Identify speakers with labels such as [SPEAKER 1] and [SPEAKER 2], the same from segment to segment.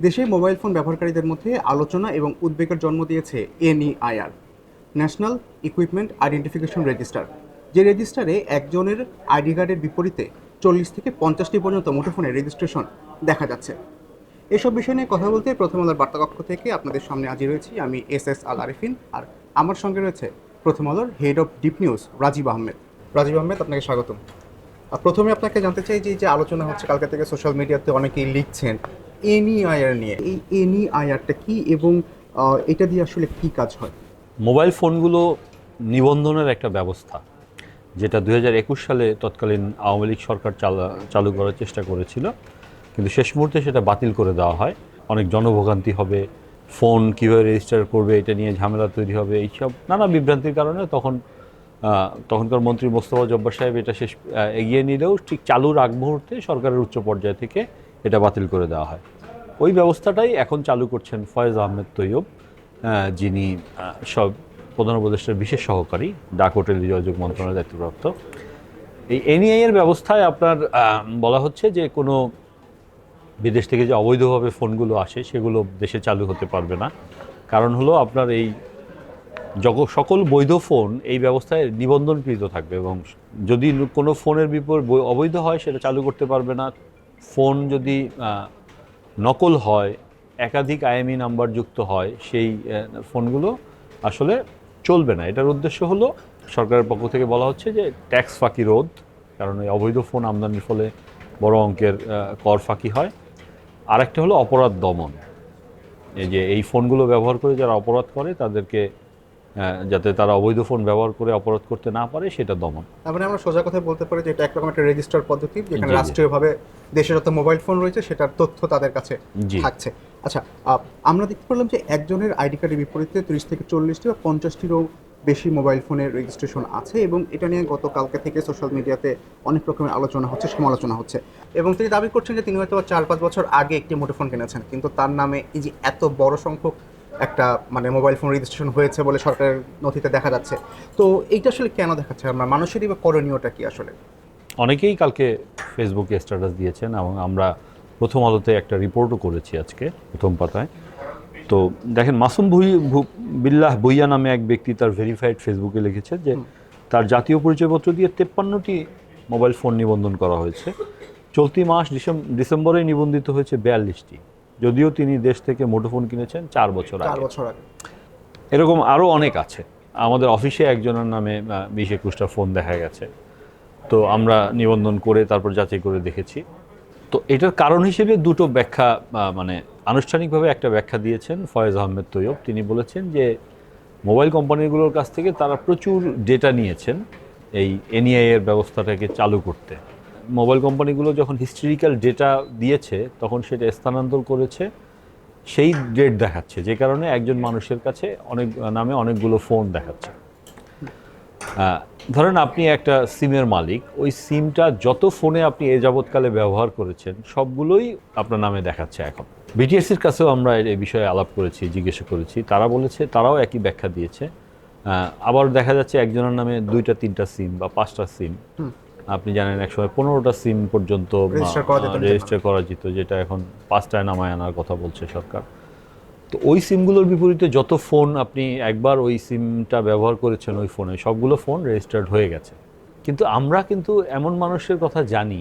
[SPEAKER 1] দেশে mobile phone ব্যবহারকারীদের মধ্যে আলোচনা এবং উদ্বেগের জন্ম দিয়েছে NEIR, national equipment identification register. যে রেজিস্টারে একজনের আইডি কার্ডের বিপরীতে 40 থেকে 50টি পর্যন্ত মুঠোফোনের রেজিস্ট্রেশন দেখা যাচ্ছে। এসব বিষয় নিয়ে কথা বলতে প্রথম আলোর বার্তাকক্ষ থেকে আপনাদের সামনে হাজির রয়েছি আমি এস আল আরিফিন, আর আমার সঙ্গে রয়েছে প্রথম আলোর হেড অফ ডিপ নিউজ রাজীব আহমেদ। রাজীব আহমেদ, আপনাকে স্বাগতম। প্রথমে আপনাকে জানতে চাই যে আলোচনা হচ্ছে কালকে থেকে সোশ্যাল মিডিয়াতে অনেকেই লিখছেন এনইআইআর নিয়ে। এই এনইআইআরটা কি এবং এটা দিয়ে আসলে কি কাজ হয়?
[SPEAKER 2] মোবাইল ফোনগুলো নিবন্ধনের একটা ব্যবস্থা, যেটা 2021 সালে তৎকালীন আওয়ামী লীগ সরকার চালু করার চেষ্টা করেছিল, কিন্তু শেষ মুহূর্তে সেটা বাতিল করে দেওয়া হয়। অনেক জনভোগান্তি হবে, ফোন কীভাবে রেজিস্টার করবে এটা নিয়ে ঝামেলা তৈরি হবে, এইসব নানা বিভ্রান্তির কারণে তখনকার মন্ত্রী মোস্তফা জব্বার সাহেব এটা এগিয়ে নিলেও ঠিক চালুর আগ মুহূর্তে সরকারের উচ্চ পর্যায় থেকে এটা বাতিল করে দেওয়া হয়। ওই ব্যবস্থাটাই এখন চালু করছেন ফয়েজ আহমেদ তৈয়ব, যিনি সব প্রধান উপদেষ্টার বিশেষ সহকারী, ডাক ও টেলিযোগাযোগ মন্ত্রণালয়ের দায়িত্বপ্রাপ্ত। এই এনইআই-এর ব্যবস্থায় আপনার বলা হচ্ছে যে কোনো বিদেশ থেকে যে অবৈধভাবে ফোনগুলো আসে সেগুলো দেশে চালু হতে পারবে না। কারণ হলো আপনার এই সকল বৈধ ফোন এই ব্যবস্থায় নিবন্ধনকৃত থাকবে, এবং যদি কোনো ফোনের অবৈধ হয় সেটা চালু করতে পারবে না। ফোন যদি নকল হয়, একাধিক আইএমই নাম্বার যুক্ত হয়, সেই ফোনগুলো আসলে চলবে না। এটার উদ্দেশ্য হলো, সরকারের পক্ষ থেকে বলা হচ্ছে যে ট্যাক্স ফাঁকি রোধ, কারণ এই অবৈধ ফোন আমদানির ফলে বড় অঙ্কের কর ফাঁকি হয়। আরেকটা হলো অপরাধ দমন, এই যে এই ফোনগুলো ব্যবহার করে যারা অপরাধ করে তাদেরকে যাতে তারা অবৈধ ফোন ব্যবহার করে অপরাধ করতে না পারে সেটা দমন।
[SPEAKER 1] তার মানে আমরা সোজা কথা বলতে পারি যে এটা একরকম একটা রেজিস্টার পদ্ধতি, যেখানে রাষ্ট্রীয়ভাবে দেশের যত মোবাইল ফোন রয়েছে সেটার তথ্য তাদের কাছে থাকছে। আচ্ছা, আমরা দেখতে পেলাম যে একজনের আইডি কার্ডের বিপরীতে 30 থেকে 40টি বা 50টিরও বেশি মোবাইল ফোনের রেজিস্ট্রেশন আছে, এবং এটা নিয়ে গতকালকে থেকে সোশ্যাল মিডিয়াতে অনেক রকমের আলোচনা হচ্ছে, সমালোচনা হচ্ছে। এবং তিনি দাবি করছেন যে তিনি হয়তো 4-5 বছর আগে একটি মুঠোফোন কিনেছেন, কিন্তু তার নামে এই যে এত বড় সংখ্যক একটা মোবাইল ফোন রেজিস্ট্রেশন হয়েছে বলে সরকারের নথিতে দেখা যাচ্ছে। তো এইটা আসলে কেন দেখাচ্ছে? আমার মানুষেরই বা করণীয়টা কি আসলে?
[SPEAKER 2] অনেকেই কালকে ফেসবুকে স্ট্যাটাস দিয়েছেন, এবং আমরা প্রথম আলোতে একটা রিপোর্টও করেছি আজকে প্রথম পাতায়। তো দেখেন, মাসুম বিল্লাহ ভুইয়া নামে এক ব্যক্তি তার ভেরিফাইড ফেসবুকে লিখেছে যে তার জাতীয় পরিচয়পত্র দিয়ে 53টি মোবাইল ফোন নিবন্ধন করা হয়েছে। চলতি মাস ডিসেম্বরে নিবন্ধিত হয়েছে 42টি, যদিও তিনি দেশ থেকে মুঠোফোন কিনেছেন 4 বছর আগে। এরকম আরও অনেক আছে। আমাদের অফিসে একজনের নামে 20-21টা ফোন দেখা গেছে। তো আমরা নিবন্ধন করে তারপর যাচাই করে দেখেছি। তো এটার কারণ হিসেবে দুটো ব্যাখ্যা, আনুষ্ঠানিকভাবে একটা ব্যাখ্যা দিয়েছেন ফয়েজ আহমেদ তৈয়ব। তিনি বলেছেন যে মোবাইল কোম্পানিগুলোর কাছ থেকে তারা প্রচুর ডেটা নিয়েছেন এই এনইআই-এর ব্যবস্থাটাকে চালু করতে। মোবাইল কোম্পানিগুলো যখন হিস্টোরিক্যাল ডেটা দিয়েছে তখন সেটা স্থানান্তর করেছে, সেই ডেট দেখাচ্ছে, যে কারণে একজন মানুষের কাছে নামে অনেকগুলো ফোন দেখাচ্ছে। ধরেন আপনি একটা সিমের মালিক, ওই সিমটা যত ফোনে আপনি এ যাবৎকালে ব্যবহার করেছেন সবগুলোই আপনার নামে দেখাচ্ছে। এখন বিটিএসসির কাছেও আমরা এই বিষয়ে আলাপ করেছি, জিজ্ঞাসা করেছি, তারা বলেছে, তারাও একই ব্যাখ্যা দিয়েছে। আবার দেখা যাচ্ছে একজনের নামে 2-3টা সিম বা 5টা সিম। আপনি জানেন একসময় 15টা সিম পর্যন্ত রেজিস্টার করা যেত, যেটা এখন 5টায় নামায় আনার কথা বলছে সরকার। তো ওই সিমগুলোর বিপরীতে যত ফোন আপনি একবার ওই সিমটা ব্যবহার করেছেন, ওই ফোনে সবগুলো ফোন রেজিস্টার্ড হয়ে গেছে। কিন্তু আমরা কিন্তু এমন মানুষের কথা জানি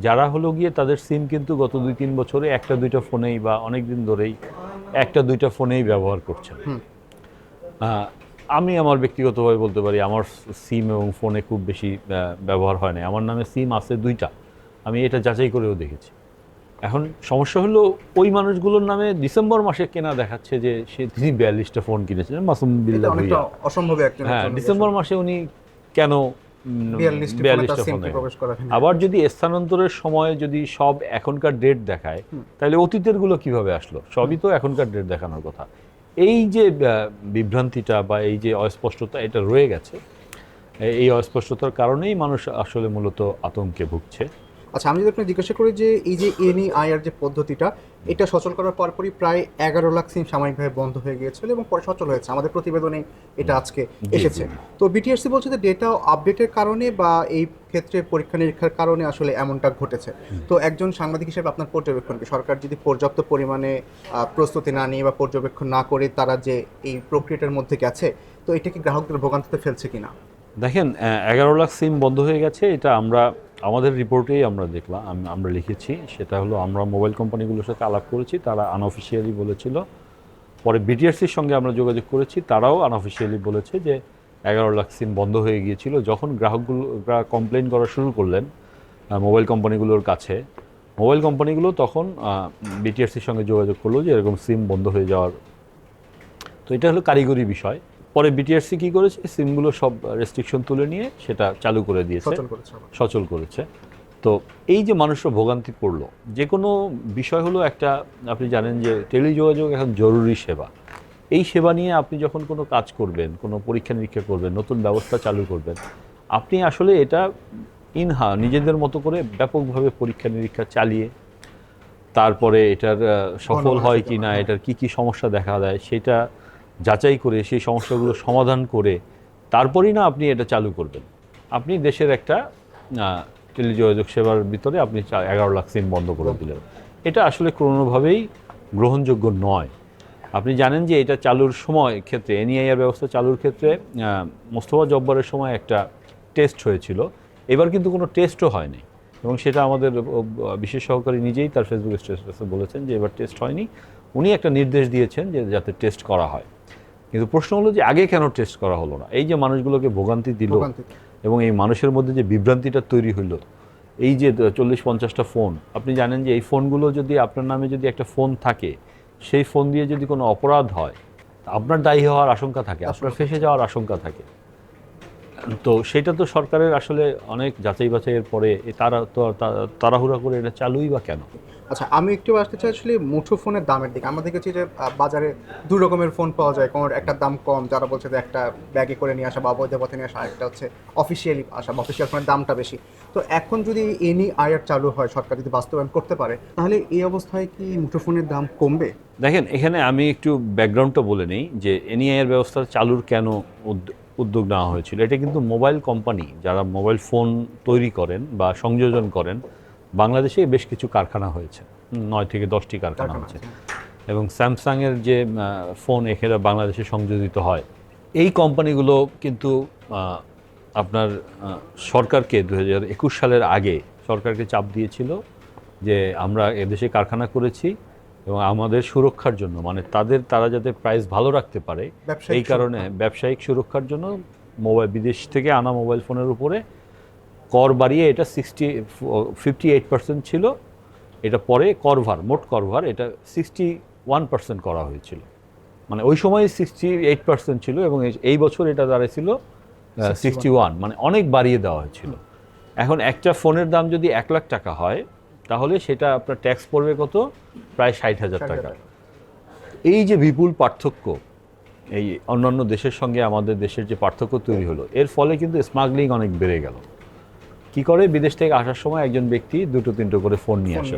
[SPEAKER 2] যারা হলো গিয়ে তাদের সিম কিন্তু গত 2-3 বছরে 1-2টা ফোনেই বা অনেক দিন ধরেই 1-2টা ফোনেই ব্যবহার করছেন। আমি আমার ব্যক্তিগতভাবে বলতে পারি, আমার সিম এবং ফোনে খুব বেশি ব্যবহার হয় না। আমার নামে সিম আছে 2টা, আমি এটা যাচাই করেও দেখেছি। এখন সমস্যা হলো ওই মানুষগুলোর নামে ডিসেম্বর মাসে কেনা দেখাচ্ছে যে তিনি 42টা ফোন কিনেছিলেন। মাসুম বিল্লাহ ভুইয়া, হ্যাঁ, ডিসেম্বর মাসে উনি কেন 42টা ফোন? আবার যদি স্থানান্তরের সময় যদি সব এখনকার ডেট দেখায়, তাহলে অতীতের গুলো কিভাবে আসলো? সবই তো এখনকার ডেট দেখানোর কথা। এই যে বিভ্রান্তিটা বা এই যে অস্পষ্টতা, এটা রয়ে গেছে। এই অস্পষ্টতার কারণেই মানুষ আসলে মূলত আতঙ্কে ভুগছে।
[SPEAKER 1] আচ্ছা, আমি যদি আপনাকে জিজ্ঞাসা করি যে এই যে এনইআইআর যে পদ্ধতিটা, এটা সচল করার পরপরই প্রায় 11 লাখ সিম সাময়িকভাবে বন্ধ হয়ে গিয়েছিল এবং পরে সচল হয়েছে। আমাদের প্রতিবেদনে এটা আজকে
[SPEAKER 2] জি,
[SPEAKER 1] এসেছে।
[SPEAKER 2] জি।
[SPEAKER 1] তো বিটিআরসি বলছে যে ডেটা আপডেটের কারণে বা এই ক্ষেত্রে পরীক্ষা নিরীক্ষার কারণে আসলে এমনটা ঘটেছে। তো একজন সাংবাদিক হিসেবে আপনার পর্যবেক্ষণ কি, সরকার যদি পর্যাপ্ত পরিমাণে প্রস্তুতি না নিয়ে বা পর্যবেক্ষণ না করে তারা যে এই প্রক্রিয়াটার মধ্যে গেছে, তো এটা কি গ্রাহকদের ভোগান্তিতে ফেলছে কিনা?
[SPEAKER 2] দেখেন 11 লাখ সিম বন্ধ হয়ে গেছে, এটা আমরা আমাদের রিপোর্টেই আমরা দেখলাম, আমরা লিখেছি। সেটা হলো আমরা মোবাইল কোম্পানিগুলোর সাথে আলাপ করেছি, তারা আনঅফিসিয়ালি বলেছিল। পরে বিটিআরসির সঙ্গে আমরা যোগাযোগ করেছি, তারাও আনঅফিসিয়ালি বলেছে যে 11 লাখ সিম বন্ধ হয়ে গিয়েছিল। যখন গ্রাহকরা কমপ্লেন করা শুরু করলেন মোবাইল কোম্পানিগুলোর কাছে, মোবাইল কোম্পানিগুলো তখন বিটিআরসির সঙ্গে যোগাযোগ করলো যে এরকম সিম বন্ধ হয়ে যাওয়ার। তো এটা হলো কারিগরি বিষয়। পরে বিটিআরসি কী করেছে, সিমগুলো সব রেস্ট্রিকশন তুলে নিয়ে সেটা চালু করে দিয়েছে,
[SPEAKER 1] সচল করেছে আবার।
[SPEAKER 2] সচল করেছে। তো এই যে মানুষরা ভোগান্তি পড়লো, যে কোনো বিষয় হলো একটা, আপনি জানেন যে টেলিযোগাযোগ এখন জরুরি সেবা। এই সেবা নিয়ে আপনি যখন কোনো কাজ করবেন, কোনো পরীক্ষা নিরীক্ষা করবেন, নতুন ব্যবস্থা চালু করবেন, আপনি আসলে এটা নিজেদের মতো করে ব্যাপকভাবে পরীক্ষা নিরীক্ষা চালিয়ে তারপরে এটার সফল হয় কি না, এটার কি কি সমস্যা দেখা দেয় সেটা যাচাই করে সেই সমস্যাগুলো সমাধান করে তারপরেই না আপনি এটা চালু করবেন। আপনি দেশের একটা টেলিযোগাযোগ সেবার ভিতরে আপনি 11 লাখ সিম বন্ধ করে দিলেন, এটা আসলে কোনোভাবেই গ্রহণযোগ্য নয়। আপনি জানেন যে এটা চালুর সময় ক্ষেত্রে, এনইআইআর ব্যবস্থা চালুর ক্ষেত্রে মোস্তফা জব্বারের সময় একটা টেস্ট হয়েছিল। এবার কিন্তু কোনো টেস্টও হয়নি, এবং সেটা আমাদের বিশেষ সহকারী নিজেই তার ফেসবুক স্ট্যাটাসে বলেছেন যে এবার টেস্ট হয়নি। উনি একটা নির্দেশ দিয়েছেন যে যাতে টেস্ট করা হয়। কিন্তু প্রশ্ন হলো যে আগে কেন টেস্ট করা হলো না? এই যে মানুষগুলোকে ভোগান্তি দিল এবং এই মানুষের মধ্যে যে বিভ্রান্তিটা তৈরি হলো, এই যে 40-50টা ফোন, আপনি জানেন যে এই ফোনগুলো যদি আপনার নামে যদি একটা ফোন থাকে, সেই ফোন দিয়ে যদি কোনো অপরাধ হয়, আপনার দায়ী হওয়ার আশঙ্কা থাকে, আপনার ফেঁসে যাওয়ার আশঙ্কা থাকে। তো সেটা তো সরকারের আসলে অনেক যাচাই বাছাইয়ের পরে তারা তো তাড়াহুড়া করে এটা চালুই বা কেন?
[SPEAKER 1] আচ্ছা, আমি একটু আসতে চাই আসলে মুঠো ফোনের দামের দিকে। আমরা দেখেছি যে বাজারে দুই রকমের ফোন পাওয়া যায়। কোনোর একটা দাম কম, যারা বলছে যে একটা ব্যাগে করে নিয়ে আসা বা অবৈধ পথে নিয়ে আসা, আরেকটা হচ্ছে অফিসিয়ালি আসা বা অফিসিয়াল ফোনের দামটা বেশি। তো এখন যদি এনইআইআর চালু হয়, সরকার যদি বাস্তবায়ন করতে পারে, তাহলে এই অবস্থায় কি মুঠো ফোনের দাম কমবে?
[SPEAKER 2] দেখেন, এখানে আমি একটু ব্যাকগ্রাউন্ডটা বলে নিই যে এনইআইআর ব্যবস্থা চালুর কেন উদ্যোগ নেওয়া হয়েছিল। এটা কিন্তু মোবাইল কোম্পানি যারা মোবাইল ফোন তৈরি করেন বা সংযোজন করেন, বাংলাদেশে বেশ কিছু কারখানা হয়েছে, 9 থেকে 10টি কারখানা হয়েছে। এবং স্যামসাংয়ের যে ফোন এখানে বাংলাদেশে সংযোজিত হয়, এই কোম্পানিগুলো কিন্তু আপনার সরকারকে 2021 সালের আগে সরকারকে চাপ দিয়েছিল যে আমরা এদেশে কারখানা করেছি এবং আমাদের সুরক্ষার জন্য, মানে তারা যাতে প্রাইস ভালো রাখতে পারে, এই কারণে ব্যবসায়িক সুরক্ষার জন্য বিদেশ থেকে আনা মোবাইল ফোনের উপরে কর বাড়িয়ে এটা 58% ছিল। এটা পরে মোট করভার এটা 61% করা হয়েছিল। মানে ওই সময় 68% ছিল এবং এই বছর এটা দাঁড়িয়েছিল 61, মানে অনেক বাড়িয়ে দেওয়া হয়েছিল। এখন একটা ফোনের দাম যদি 1 লাখ টাকা হয়, তাহলে সেটা আপনার ট্যাক্স পড়বে কত? প্রায় 60,000 টাকা। এই যে বিপুল পার্থক্য, এই অন্যান্য দেশের সঙ্গে আমাদের দেশের যে পার্থক্য তৈরি হলো, এর ফলে কিন্তু স্মাগলিং অনেক বেড়ে গেল। কি করে? বিদেশ থেকে আসার সময় একজন ব্যক্তি 2-3টো করে ফোন নিয়ে আসে,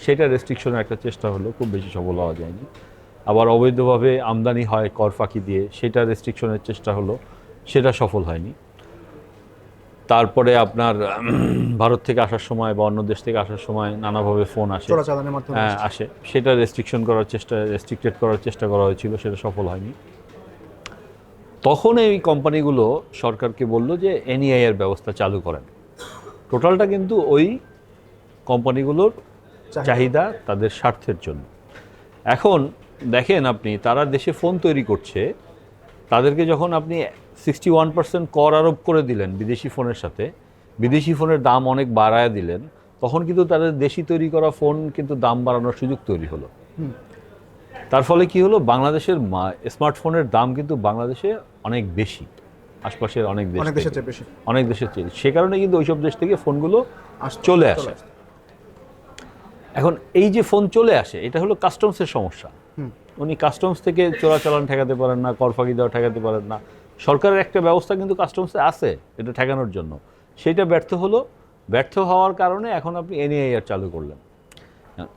[SPEAKER 2] সেটা রেস্ট্রিকশনের একটা চেষ্টা হলো, খুব বেশি সফল হওয়া যায়নি। আবার অবৈধভাবে আমদানি হয় কর ফাঁকি দিয়ে, সেটা রেস্ট্রিকশনের চেষ্টা হলো, সেটা সফল হয়নি। তারপরে আপনার ভারত থেকে আসার সময় বা অন্য দেশ থেকে আসার সময় নানাভাবে ফোন আসে, আসে, সেটা রেস্ট্রিক্টেড করার চেষ্টা করা হয়েছিল, সেটা সফল হয়নি। তখন এই কোম্পানিগুলো সরকারকে বলল যে এনইআইআর ব্যবস্থা চালু করেন। টোটালটা কিন্তু ওই কোম্পানিগুলোর চাহিদা, তাদের স্বার্থের জন্য। এখন দেখেন আপনি, তারা দেশে ফোন তৈরি করছে, তাদেরকে যখন আপনি 61% কর আরোপ করে দিলেন বিদেশি ফোনের সাথে, বিদেশি ফোনের দাম অনেক বাড়ায় দিলেন, তখন কিন্তু তাদের দেশি তৈরি করা ফোন কিন্তু দাম বাড়ানোর সুযোগ তৈরি হলো। তার ফলে কি হলো? বাংলাদেশের স্মার্টফোনের দাম কিন্তু বাংলাদেশে অনেক বেশি, আশপাশের অনেক দেশের চেয়ে। সে কারণে কিন্তু ওইসব দেশ থেকে ফোনগুলো চলে আসে। এখন এই যে ফোন চলে আসে, এটা হলো কাস্টমসের সমস্যা। উনি কাস্টমস থেকে চোরাচালান ঠেকাতে পারেন না, কর ফাঁকি দেওয়া ঠেকাতে পারেন না। সরকারের একটা ব্যবস্থা কিন্তু কাস্টমসে আছে এটা ঠেকানোর জন্য, সেটা ব্যর্থ হলো। ব্যর্থ হওয়ার কারণে এখন আপনি এনইআইআর চালু করলেন।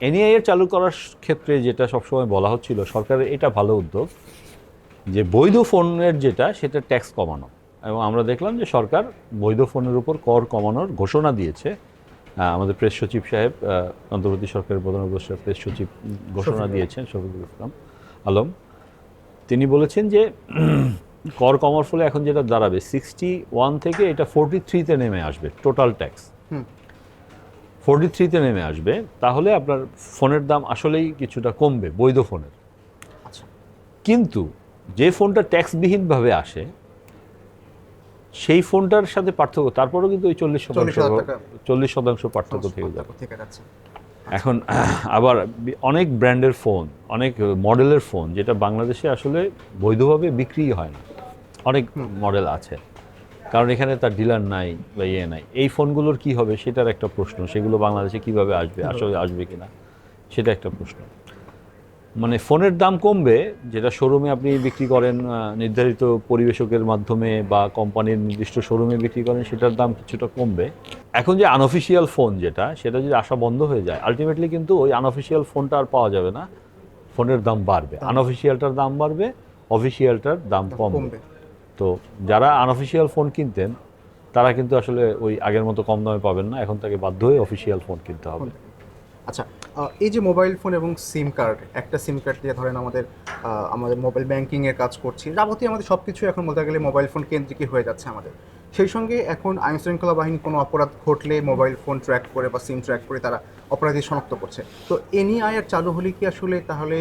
[SPEAKER 2] এনআইআর চালু করার ক্ষেত্রে যেটা সবসময় বলা হচ্ছিল, সরকারের এটা ভালো উদ্যোগ যে বৈধ ফোনের যেটা সেটা ট্যাক্স কমানো, এবং আমরা দেখলাম যে সরকার বৈধ ফোনের উপর কর কমানোর ঘোষণা দিয়েছে। আমাদের প্রেস সচিব সাহেব, অন্তর্বর্তী সরকারের প্রধান উপদেষ্টা প্রেস সচিব ঘোষণা দিয়েছেন, শফিকুল ইসলাম আলম, তিনি বলেছেন যে কর কমার ফলে এখন যেটা দাঁড়াবে 61 থেকে এটা 43-তে নেমে আসবে টোটাল ট্যাক্স। 43-তে নেমে আসবে, তাহলে আপনার ফোনের দাম আসলেই কিছুটা কমবে বৈধ ফোনের।
[SPEAKER 1] আচ্ছা,
[SPEAKER 2] কিন্তু যে ফোনটা ট্যাক্সবিহীনভাবে আসে সেই ফোনটার সাথে পার্থক্য তারপরেও কিন্তু ওই 40% পার্থক্য থেকে যাচ্ছে। এখন আবার অনেক ব্র্যান্ডের ফোন, অনেক মডেলের ফোন যেটা বাংলাদেশে আসলে বৈধভাবে বিক্রি হয় না, অনেক মডেল আছে, কারণ এখানে তার ডিলার নাই বা নাই। এই ফোনগুলোর কি হবে সেটার একটা প্রশ্ন, সেগুলো বাংলাদেশে কিভাবে আসবে, আসলে আসবে কিনা সেটা একটা প্রশ্ন। মানে ফোনের দাম কমবে, যেটা শোরুমে আপনি বিক্রি করেন নির্ধারিত পরিবেশকের মাধ্যমে বা কোম্পানির নির্দিষ্ট শোরুমে বিক্রি করেন, সেটার দাম কিছুটা কমবে। এখন যে আনঅফিসিয়াল ফোন সেটা যদি আসা বন্ধ হয়ে যায়, আলটিমেটলি কিন্তু ওই আনঅফিসিয়াল ফোনটা আর পাওয়া যাবে না, ফোনের দাম বাড়বে, আনঅফিসিয়ালটার দাম বাড়বে, অফিসিয়ালটার দাম কমবে। তো যারা আনঅফিসিয়াল ফোন কিনতেন তারা কিন্তু আসলে ওই আগের মতো কম দামে পাবেন না, এখন তাকে বাধ্য হয়ে অফিসিয়াল ফোন কিনতে হবে।
[SPEAKER 1] আচ্ছা, এই যে মোবাইল ফোন এবং সিম কার্ড, একটা সিম কার্ড দিয়ে ধরেন আমাদের মোবাইল ব্যাংকিংয়ের কাজ করছি, যাবতীয় আমাদের সব কিছু এখন বলতে গেলে মোবাইল ফোন কেন্দ্রিকই হয়ে যাচ্ছে আমাদের। সেই সঙ্গে এখন আইনশৃঙ্খলা বাহিনী কোনো অপরাধ ঘটলে মোবাইল ফোন ট্র্যাক করে বা সিম ট্র্যাক করে তারা অপরাধী শনাক্ত করছে। তো এনআইআর চালু হলে কি আসলে তাহলে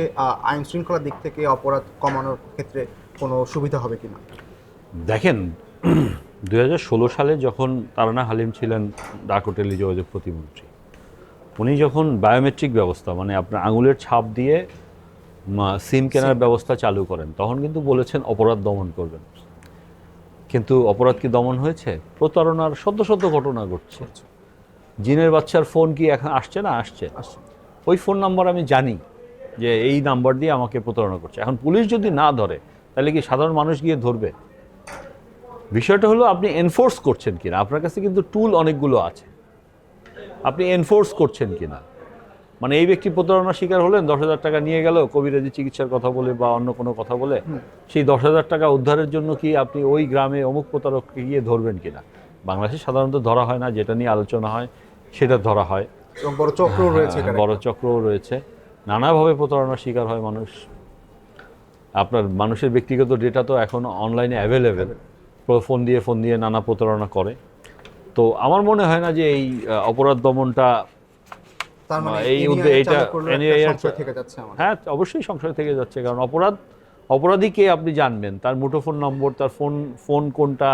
[SPEAKER 1] আইনশৃঙ্খলার দিক থেকে অপরাধ কমানোর ক্ষেত্রে কোনো সুবিধা হবে কিনা?
[SPEAKER 2] দেখেন, 2016 সালে যখন তারানা হালিম ছিলেন ডাক ও টেলিযোগাযোগ প্রতিমন্ত্রী, উনি যখন বায়োমেট্রিক ব্যবস্থা, মানে আপনার আঙুলের ছাপ দিয়ে সিম কেনার ব্যবস্থা চালু করেন, তখন কিন্তু বলেছেন অপরাধ দমন করবেন। কিন্তু অপরাধ কি দমন হয়েছে? প্রতারণার শত শত ঘটনা ঘটছে। জিনের বাচ্চার ফোন কি এখন আসছে না? আসছে। ওই ফোন নাম্বার আমি জানি যে এই নাম্বার দিয়ে আমাকে প্রতারণা করছে। এখন পুলিশ যদি না ধরে তাহলে কি সাধারণ মানুষ গিয়ে ধরবে? বিষয়টা হলো আপনি এনফোর্স করছেন কিনা। আপনার কাছে কিন্তু টুল অনেকগুলো আছে, আপনি এনফোর্স করছেন কিনা। মানে এই ব্যক্তি প্রতারণার শিকার হলেন, 10,000 টাকা নিয়ে গেল কবিরাজি চিকিৎসার কথা বলে বা অন্য কোনো কথা বলে, সেই 10,000 টাকা উদ্ধারের জন্য কি আপনি ওই গ্রামে অমুক প্রতারককে গিয়ে ধরবেন কিনা? বাংলাদেশে সাধারণত ধরা হয় না, যেটা নিয়ে আলোচনা হয় সেটা ধরা হয়।
[SPEAKER 1] এবং বড় চক্রও রয়েছে,
[SPEAKER 2] বড় চক্রও রয়েছে, নানাভাবে প্রতারণার শিকার হয় মানুষ। আপনার মানুষের ব্যক্তিগত ডেটা তো এখন অনলাইনে অ্যাভেলেবেল, ফোন দিয়ে নানা প্রতারণা করে। তো আমার মনে হয় না যে এই অপরাধ দমনটা হ্যাঁ, অবশ্যই সংশয় থেকে যাচ্ছে, কারণ অপরাধীকে আপনি জানবেন, তার মুঠোফোন নম্বর, তার ফোন কোনটা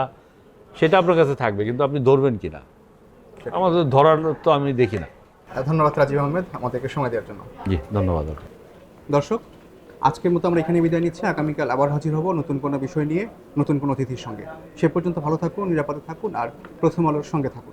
[SPEAKER 2] সেটা আপনার কাছে থাকবে, কিন্তু আপনি ধরবেন কিনা আমাদের ধরার তো আমি দেখি না।
[SPEAKER 1] ধন্যবাদ রাজীব আহমেদ আমাদেরকে সময় দেওয়ার জন্য।
[SPEAKER 2] জি, ধন্যবাদ।
[SPEAKER 1] দর্শক, আজকের মতো আমরা এখানে বিদায় নিচ্ছি। আগামীকাল আবার হাজির হব নতুন কোনো বিষয় নিয়ে, নতুন কোনো অতিথির সঙ্গে। সে পর্যন্ত ভালো থাকুন, নিরাপদে থাকুন, আর প্রথম আলোর সঙ্গে থাকুন।